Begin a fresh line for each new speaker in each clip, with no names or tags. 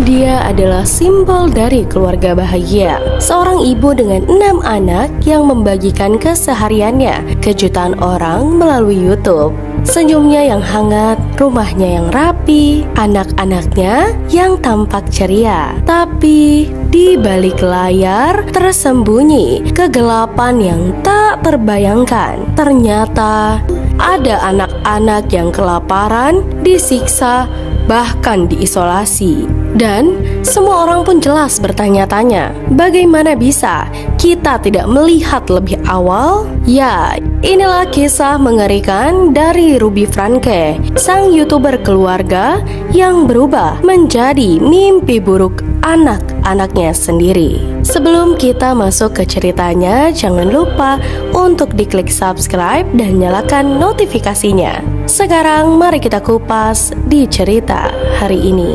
Dia adalah simbol dari keluarga bahagia. Seorang ibu dengan 6 anak yang membagikan kesehariannya ke jutaan orang melalui YouTube. Senyumnya yang hangat, rumahnya yang rapi, anak-anaknya yang tampak ceria. Tapi di balik layar tersembunyi kegelapan yang tak terbayangkan. Ternyata ada anak-anak yang kelaparan, disiksa, bahkan diisolasi. Dan semua orang pun jelas bertanya-tanya, bagaimana bisa kita tidak melihat lebih awal? Ya, inilah kisah mengerikan dari Ruby Franke, sang YouTuber keluarga yang berubah menjadi mimpi buruk anak-anaknya sendiri. Sebelum kita masuk ke ceritanya, jangan lupa untuk diklik subscribe dan nyalakan notifikasinya. Sekarang mari kita kupas di cerita hari ini.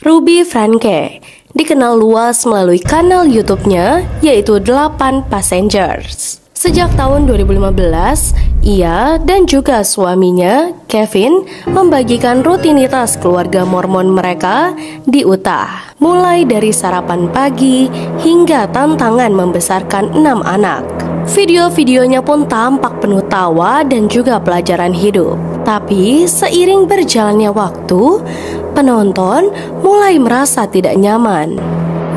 Ruby Franke dikenal luas melalui kanal YouTube-nya yaitu 8 Passengers. Sejak tahun 2015, ia dan juga suaminya, Kevin, membagikan rutinitas keluarga Mormon mereka di Utah. Mulai dari sarapan pagi hingga tantangan membesarkan 6 anak. Video-videonya pun tampak penuh tawa dan juga pelajaran hidup. Tapi seiring berjalannya waktu, penonton mulai merasa tidak nyaman.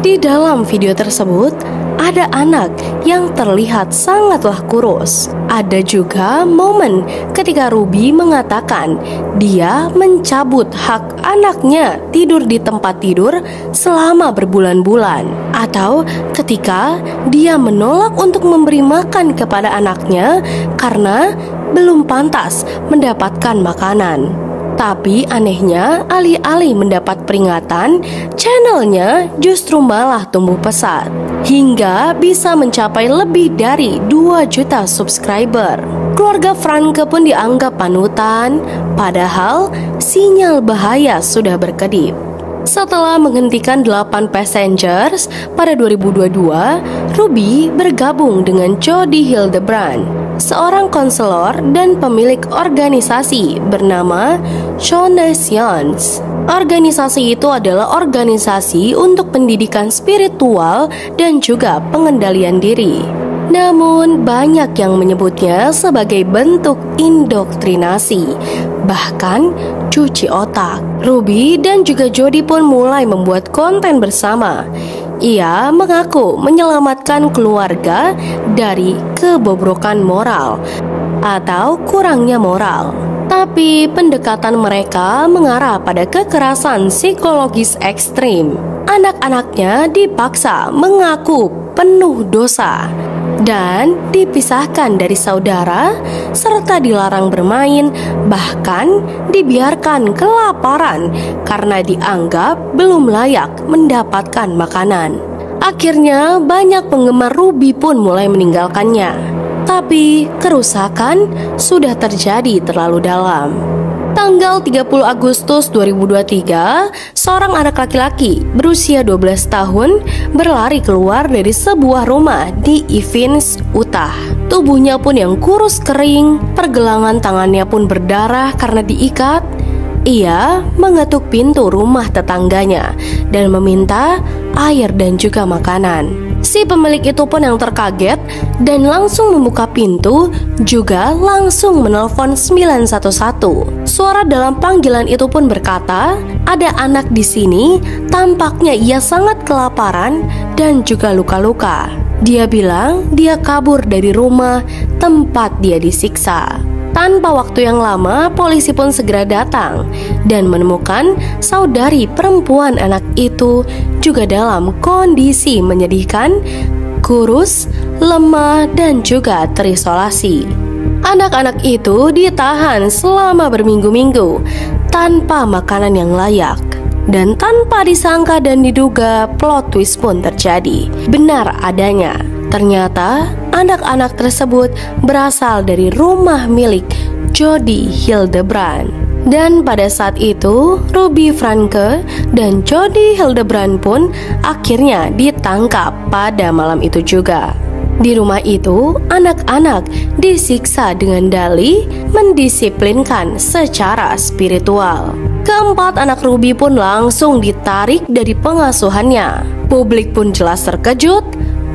Di dalam video tersebut, ada anak yang terlihat sangatlah kurus. Ada juga momen ketika Ruby mengatakan dia mencabut hak anaknya tidur di tempat tidur selama berbulan-bulan. Atau ketika dia menolak untuk memberi makan kepada anaknya karena belum pantas mendapatkan makanan. Tapi anehnya, alih-alih mendapat peringatan, channelnya justru malah tumbuh pesat hingga bisa mencapai lebih dari 2 juta subscriber. Keluarga Franke pun dianggap panutan, padahal sinyal bahaya sudah berkedip. Setelah menghentikan 8 Passengers pada 2022, Ruby bergabung dengan Jody Hildebrand, seorang konselor dan pemilik organisasi bernama Shonations. Organisasi itu adalah organisasi untuk pendidikan spiritual dan juga pengendalian diri. Namun banyak yang menyebutnya sebagai bentuk indoktrinasi, bahkan cuci otak. Ruby dan juga Jody pun mulai membuat konten bersama. Ia mengaku menyelamatkan keluarga dari kebobrokan moral atau kurangnya moral. Tapi pendekatan mereka mengarah pada kekerasan psikologis ekstrim. Anak-anaknya dipaksa mengaku penuh dosa dan dipisahkan dari saudara, serta dilarang bermain, bahkan dibiarkan kelaparan karena dianggap belum layak mendapatkan makanan. Akhirnya banyak penggemar Ruby pun mulai meninggalkannya. Tapi kerusakan sudah terjadi terlalu dalam. Tanggal 30 Agustus 2023, seorang anak laki-laki berusia 12 tahun berlari keluar dari sebuah rumah di Evans, Utah. Tubuhnya pun yang kurus kering, pergelangan tangannya pun berdarah karena diikat. Ia mengetuk pintu rumah tetangganya dan meminta air dan juga makanan. Si pemilik itu pun yang terkaget dan langsung membuka pintu, juga langsung menelpon 911. Suara dalam panggilan itu pun berkata, ada anak di sini, tampaknya ia sangat kelaparan dan juga luka-luka. Dia bilang dia kabur dari rumah tempat dia disiksa. Tanpa waktu yang lama, polisi pun segera datang dan menemukan saudari perempuan anak itu juga dalam kondisi menyedihkan, kurus, lemah, dan juga terisolasi. Anak-anak itu ditahan selama berminggu-minggu tanpa makanan yang layak. Dan tanpa disangka dan diduga, plot twist pun terjadi. Benar adanya, ternyata anak-anak tersebut berasal dari rumah milik Jody Hildebrand. Dan pada saat itu, Ruby Franke dan Jody Hildebrand pun akhirnya ditangkap pada malam itu juga. Di rumah itu, anak-anak disiksa dengan dalih mendisiplinkan secara spiritual. Keempat anak Ruby pun langsung ditarik dari pengasuhannya. Publik pun jelas terkejut,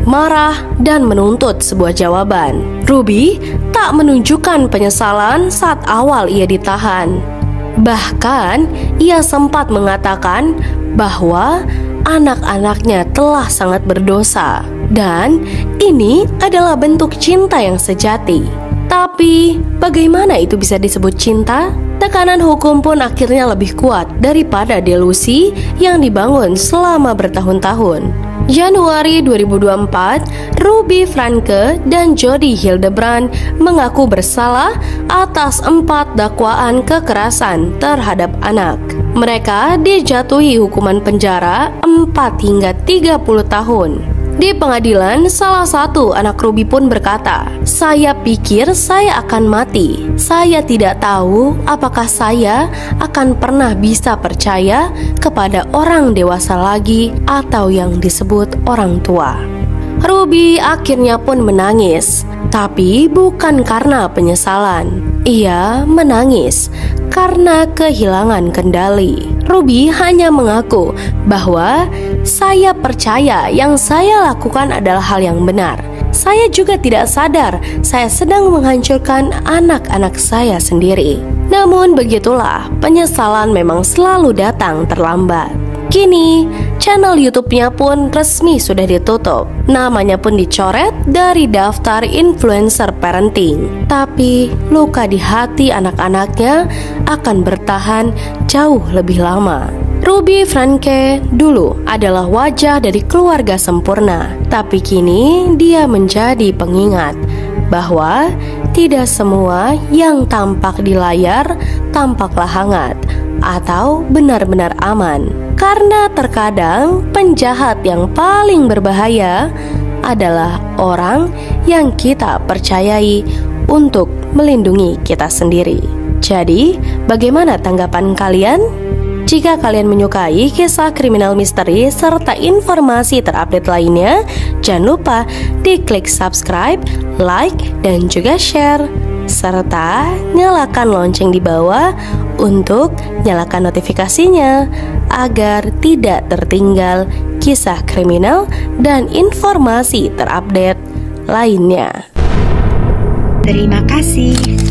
marah, dan menuntut sebuah jawaban. Ruby tak menunjukkan penyesalan saat awal ia ditahan. Bahkan, ia sempat mengatakan bahwa anak-anaknya telah sangat berdosa dan ini adalah bentuk cinta yang sejati. Tapi, bagaimana itu bisa disebut cinta? Tekanan hukum pun akhirnya lebih kuat daripada delusi yang dibangun selama bertahun-tahun. Januari 2024, Ruby Franke dan Jody Hildebrand mengaku bersalah atas 4 dakwaan kekerasan terhadap anak. Mereka dijatuhi hukuman penjara 4 hingga 30 tahun. Di pengadilan, salah satu anak Ruby pun berkata, "Saya pikir saya akan mati. Saya tidak tahu apakah saya akan pernah bisa percaya kepada orang dewasa lagi atau yang disebut orang tua." Ruby akhirnya pun menangis, tapi bukan karena penyesalan. Ia menangis karena kehilangan kendali. Ruby hanya mengaku bahwa saya percaya yang saya lakukan adalah hal yang benar. Saya juga tidak sadar saya sedang menghancurkan anak-anak saya sendiri. Namun begitulah, penyesalan memang selalu datang terlambat. Kini, channel YouTube-nya pun resmi sudah ditutup. Namanya pun dicoret dari daftar influencer parenting. Tapi, luka di hati anak-anaknya akan bertahan jauh lebih lama. Ruby Franke dulu adalah wajah dari keluarga sempurna. Tapi kini, dia menjadi pengingat bahwa tidak semua yang tampak di layar tampaklah hangat atau benar-benar aman. Karena terkadang penjahat yang paling berbahaya adalah orang yang kita percayai untuk melindungi kita sendiri. Jadi, bagaimana tanggapan kalian? Jika kalian menyukai kisah kriminal misteri serta informasi terupdate lainnya, jangan lupa diklik subscribe, like, dan juga share. Serta nyalakan lonceng di bawah untuk nyalakan notifikasinya agar tidak tertinggal kisah kriminal dan informasi terupdate lainnya.
Terima kasih.